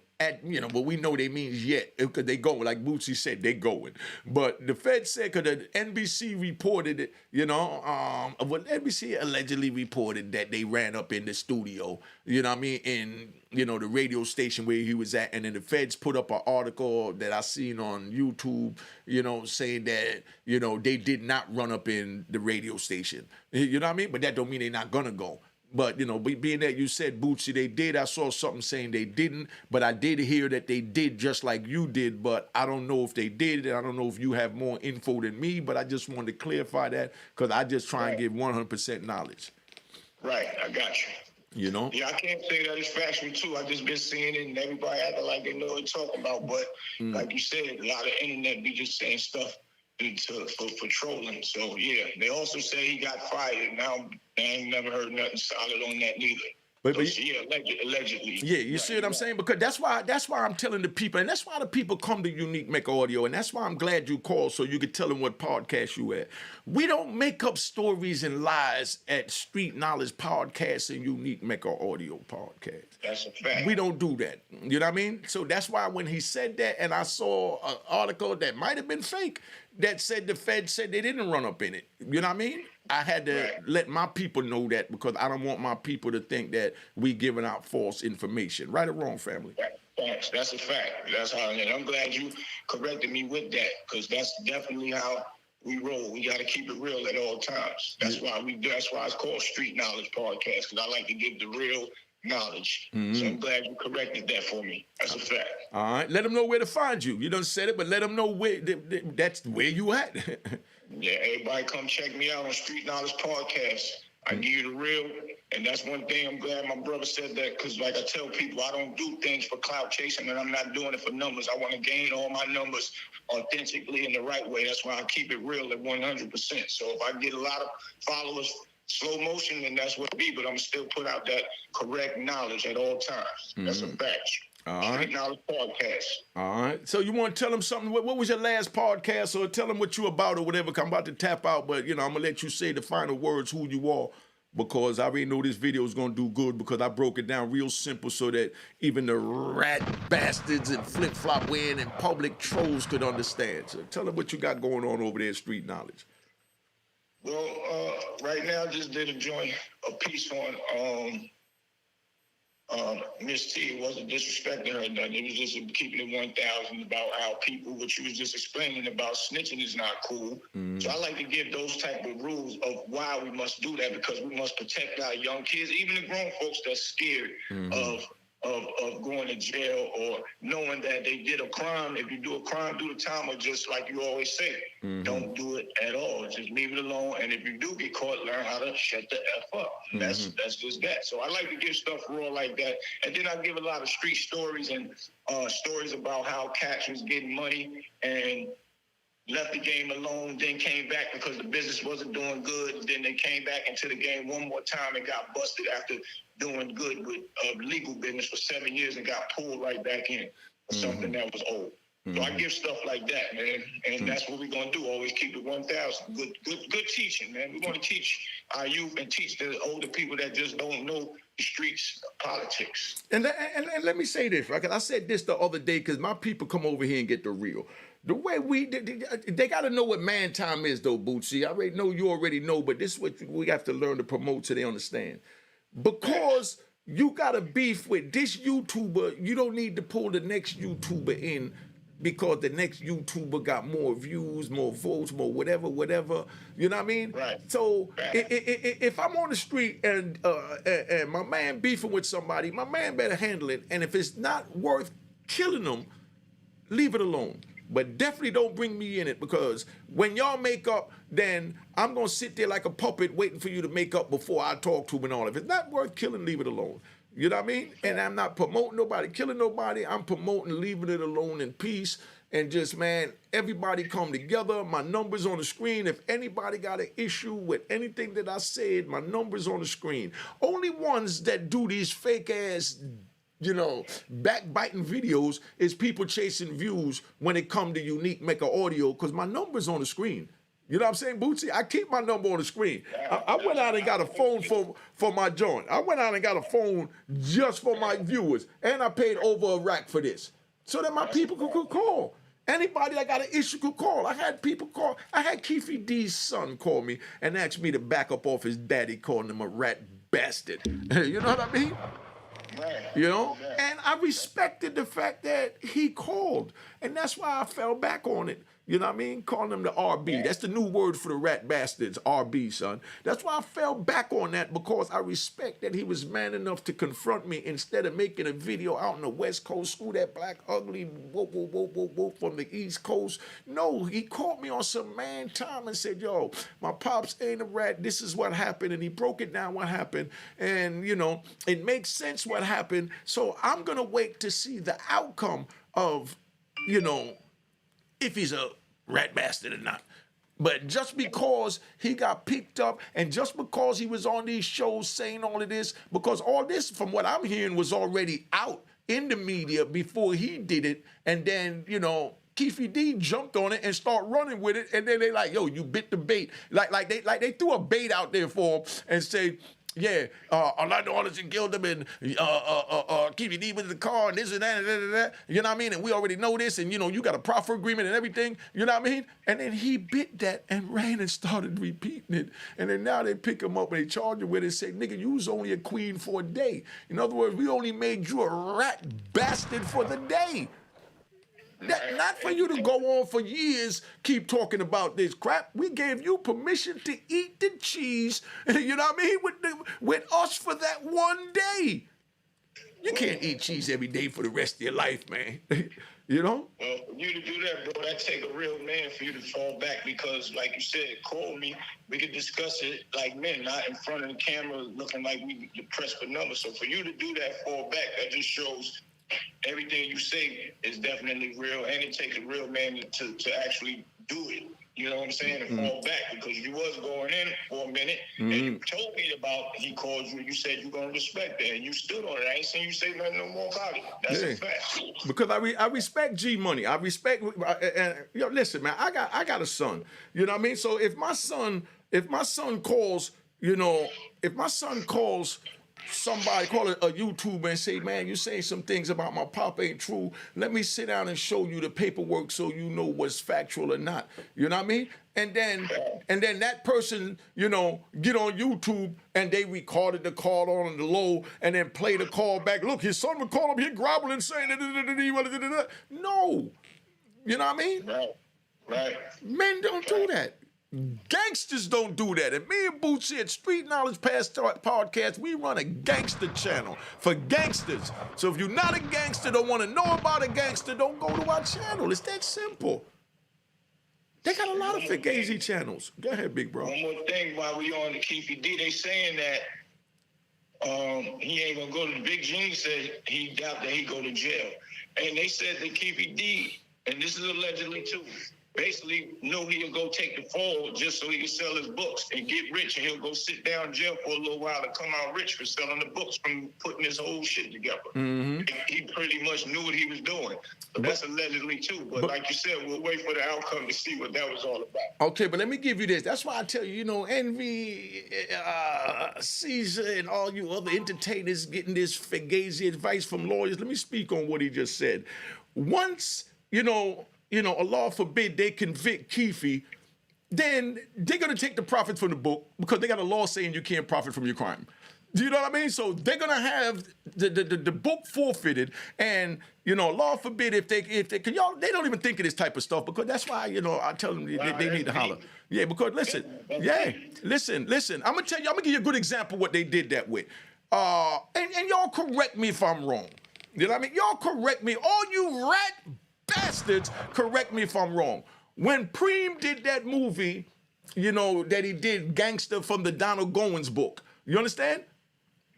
But we know they means yet, because they go, like Bootsy said, they going. But the Fed said, because the NBC reported it, NBC allegedly reported that they ran up in the studio, you know what I mean, in, the radio station where he was at. And then the Feds put up an article that I seen on YouTube, saying that, they did not run up in the radio station. You know what I mean? But that don't mean they're not going to go. But, being that you said, Bootsy, they did, I saw something saying they didn't, but I did hear that they did just like you did, but I don't know if they did, and I don't know if you have more info than me, but I just wanted to clarify that, because I just try and give 100% knowledge. Right, I got you. Yeah, I can't say that it's factual, too. I just been seeing it, and everybody acting like they know what they're talking about, but like you said, a lot of internet be just saying stuff for trolling. So yeah, they also say he got fired. Now I ain't never heard nothing solid on that neither. But yeah, allegedly. Yeah, you see what I'm saying? Because that's why I'm telling the people, and that's why the people come to Unique Mecca Audio, and that's why I'm glad you called so you could tell them what podcast you at. We don't make up stories and lies at Street Knowledge Podcast and Unique Mecca Audio Podcast. That's a fact. We don't do that. You know what I mean? So that's why when he said that, and I saw an article that might have been fake that said the Fed said they didn't run up in it. You know what I mean? I had to let my people know that, because I don't want my people to think that we giving out false information. Right or wrong, family? That's a fact. That's how, and I'm glad you corrected me with that, because that's definitely how we roll. We got to keep it real at all times. That's why it's called Street Knowledge Podcast, because I like to give the real knowledge. So I'm glad you corrected that for me. That's a fact. All right. Let them know where to find you. You done said it, but let them know where that's where you at. Yeah, everybody come check me out on Street Knowledge Podcast. I give you the real, and that's one thing I'm glad my brother said that, because like I tell people, I don't do things for clout chasing, and I'm not doing it for numbers. I want to gain all my numbers authentically in the right way. That's why I keep it real at 100%. So if I get a lot of followers slow motion, then that's what it be, but I'm still put out that correct knowledge at all times. That's a fact. All right. Street Knowledge Podcast. All right. So you want to tell them something? What was your last podcast? Or tell them what you about or whatever. I'm about to tap out, but I'm gonna let you say the final words, who you are, because I already know this video is gonna do good, because I broke it down real simple so that even the rat bastards and flip-flop wearing and public trolls could understand. So tell them what you got going on over there at Street Knowledge. Well, right now, just did a piece on Miss T. It wasn't disrespecting her, nothing. It was just keeping it 1,000 about how people, what you was just explaining about snitching is not cool. So I like to give those type of rules of why we must do that, because we must protect our young kids, even the grown folks that's scared of going to jail, or knowing that they did a crime. If you do a crime, do the time, or just like you always say, don't do it at all. Just leave it alone. And if you do get caught, learn how to shut the F up. That's just that. So I like to give stuff raw like that. And then I give a lot of street stories and stories about how cats was getting money and left the game alone, then came back because the business wasn't doing good. Then they came back into the game one more time and got busted after doing good with legal business for 7 years and got pulled right back in for something that was old. So I give stuff like that, man, and that's what we're gonna do. Always keep it 1,000. Good teaching, man. We want to teach our youth and teach the older people that just don't know the streets politics. And let me say this, right? 'Cause I said this the other day, because my people come over here and get the real. The way they got to know what man time is, though, Bootsy. I already know, you already know, but this is what we have to learn to promote so they understand. Because you got a beef with this YouTuber, you don't need to pull the next YouTuber in because the next YouTuber got more views, more votes, more whatever. You know what I mean? Right. So if I'm on the street and my man beefing with somebody, my man better handle it. And if it's not worth killing them, leave it alone. But definitely don't bring me in it, because when y'all make up, then I'm going to sit there like a puppet waiting for you to make up before I talk to him and all. If it's not worth killing, leave it alone. You know what I mean? And I'm not promoting nobody, killing nobody. I'm promoting leaving it alone in peace. And just, man, everybody come together. My number's on the screen. If anybody got an issue with anything that I said, my number's on the screen. Only ones that do these fake-ass, backbiting videos is people chasing views when it come to unique Mecca audio, because my number's on the screen. You know what I'm saying, Bootsy? I keep my number on the screen. I went out and got a phone for my joint. I went out and got a phone just for my viewers, and I paid over a rack for this, so that my people could call. Anybody that got an issue could call. I had people call. I had Keefe D's son call me and ask me to back up off his daddy, calling him a rat bastard. You know what I mean? Right. You know? And I respected the fact that he called. And that's why I fell back on it. You know what I mean? Calling him the RB. That's the new word for the rat bastards, RB, son. That's why I fell back on that, because I respect that he was man enough to confront me instead of making a video out on the West Coast, screw that black ugly whoop from the East Coast. No, he caught me on some man time and said, yo, my pops ain't a rat. This is what happened. And he broke it down what happened. And, it makes sense what happened. So I'm going to wait to see the outcome of, if he's a rat bastard or not. But just because he got picked up, and just because he was on these shows saying all of this, because all this, from what I'm hearing, was already out in the media before he did it, and then, Keefe D jumped on it and start running with it, and then they like, yo, you bit the bait. Like they threw a bait out there for him and say, yeah, Orlando Anderson killed him, and Keefe D was in the car, and this and that, and that. You know what I mean? And we already know this, and you got a proffer agreement and everything. You know what I mean? And then he bit that and ran and started repeating it. And then now they pick him up and they charge him with it and say, nigga, you was only a queen for a day. In other words, we only made you a rat bastard for the day. Not for you to go on for years, keep talking about this crap. We gave you permission to eat the cheese, you know what I mean, with us for that one day. You can't eat cheese every day for the rest of your life, man. Well, for you to do that, bro, that take a real man for you to fall back, because, like you said, call me. We could discuss it like men, not in front of the camera looking like we pressed for numbers. So for you to do that, fall back, that just shows everything you say is definitely real, and it takes a real man to actually do it. You know what I'm saying? And fall back, because you was going in for a minute, and you told me about he called you, you said you're going to respect it, and you stood on it. I ain't seen you say nothing no more about it. That's a fact. Because I respect G Money. I respect, and listen, man, I got a son. You know what I mean? So if my son calls, if my son calls somebody, call it a YouTuber, and say, man, you saying some things about my pop ain't true. Let me sit down and show you the paperwork so you know what's factual or not. You know what I mean? And then that person, get on YouTube and they recorded the call on the low and then play the call back. Look, his son would call him here groveling, saying that. No. You know what I mean? Right. Men don't do that. Gangsters don't do that. And me and Bootsy at Street Knowledge Podcast, we run a gangster channel for gangsters. So if you're not a gangster, don't want to know about a gangster, don't go to our channel. It's that simple. They got a lot of Fugazi channels. Go ahead, big bro. One more thing while we on the Keefe D, they saying that he ain't gonna go to the Big Gene said he doubt that he go to jail. And they said that Keefe D, and this is allegedly too, basically knew he'll go take the fall just so he can sell his books and get rich, and he'll go sit down in jail for a little while and come out rich for selling the books from putting his whole shit together. He pretty much knew what he was doing. So that's allegedly too. But like you said, we'll wait for the outcome to see what that was all about. Okay, but let me give you this. That's why I tell you, Envy, Caesar, and all you other entertainers getting this Fugazi advice from lawyers. Let me speak on what he just said. Once, Allah forbid they convict Keefe, then they're going to take the profits from the book, because they got a law saying you can't profit from your crime. Do you know what I mean? So they're gonna have the book forfeited, and Lord forbid if they cause y'all they don't even think of this type of stuff, because that's why I tell them they need to holler. Yeah, because listen, listen. I'm gonna give you a good example of what they did that with. And y'all correct me if I'm wrong. You know what I mean? Y'all correct me. All you rat bastards, correct me if I'm wrong. When Preem did that movie, that he did, Gangster, from the Donald Goins book. You understand?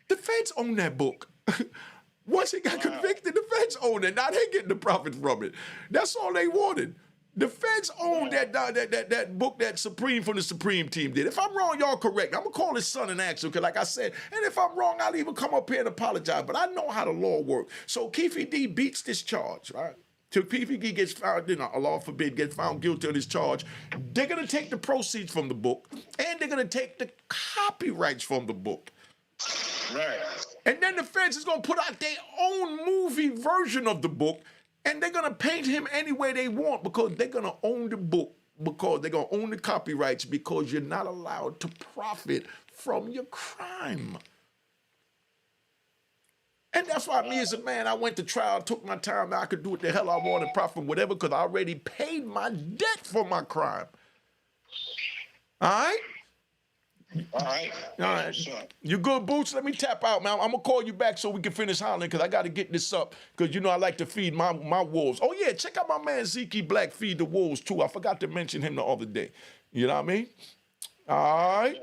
The feds own that book. Once he got convicted, the feds own it. Now they getting the profit from it. That's all they wanted. The feds own that book that Supreme from the Supreme team did. If I'm wrong, y'all correct. I'm going to call his son and ask him, because like I said, and if I'm wrong, I'll even come up here and apologize. But I know how the law works. So Keefe D beats this charge, right? Till Keefe D gets found, Allah forbid, gets found guilty of this charge. They're going to take the proceeds from the book, and they're going to take the copyrights from the book. Right. And then the feds is going to put out their own movie version of the book, and they're going to paint him any way they want, because they're going to own the book, because they're going to own the copyrights, because you're not allowed to profit from your crime. And that's why me as a man, I went to trial, took my time. Now I could do what the hell I want and profit from whatever, because I already paid my debt for my crime. All right? All right. All right. Sure. You good, Boots? Let me tap out, man. I'm going to call you back so we can finish hollering, because I got to get this up, because I like to feed my wolves. Oh, yeah, check out my man Zeke Black, Feed the Wolves, too. I forgot to mention him the other day. You know what I mean? All right.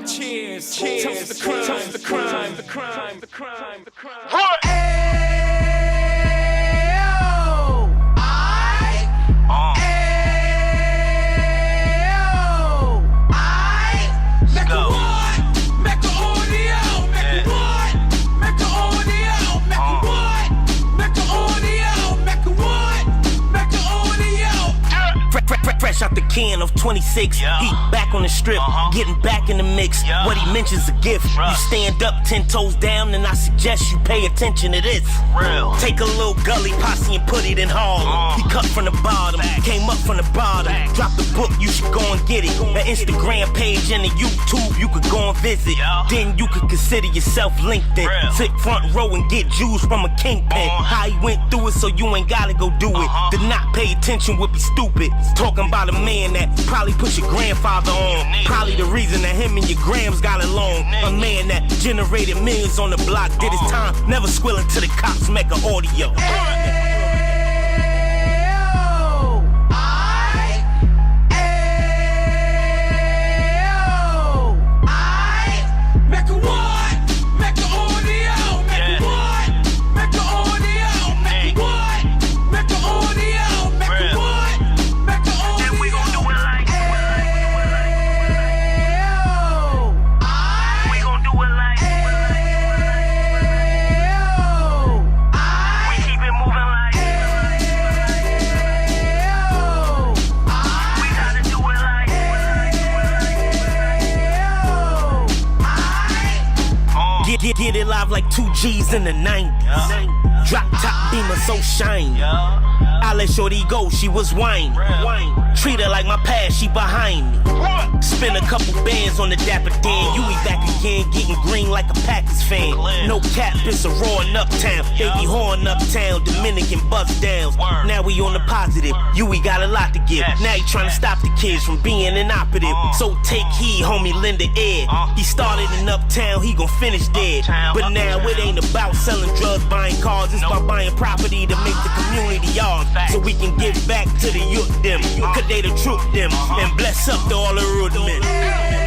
Cheers, cheers, toast the crime, toast the crime, the crime, the crime, the crime. What? Fresh out the can of 26, yeah. He back on the strip, getting back in the mix. Yeah. What he mentions a gift. Right. You stand up 10 toes down, and I suggest you pay attention to this. Real. Take a little gully posse and put it in Harlem. He cut from the bottom, came up from the bottom. Drop the book, you should go and get it. The Instagram page and the YouTube, you could go and visit. Yeah. Then you could consider yourself LinkedIn. Real. Sit front row and get Jews from a kingpin. How he went through it, so you ain't gotta go do it. To not pay attention would be stupid. Talking about a man that probably put your grandfather on. Probably the reason that him and your grams got along. A man that generated millions on the block, did his time, never squilling to the cops, Mecca audio. Get it live like 2 G's in the 90s. Drop top beamer so shiny. I let shorty go, she was whining. Treat her like my past, she behind me. Spin a couple bands on the Dapper Dan. You be back again, getting green like a Packers fan. No cap, it's a roaring uptown. Baby horn uptown, Dominican bust downs. Now we on the positive, we got a lot to give. Now he trying to stop the kids from being inoperative. So take heed, homie, lend a ear. He started in uptown, he gon' finish dead. But now it ain't about selling drugs, buying cars. It's about buying property to make the community ours. So we can give back to the youth them, cause they the truth them, and bless up to all the root men.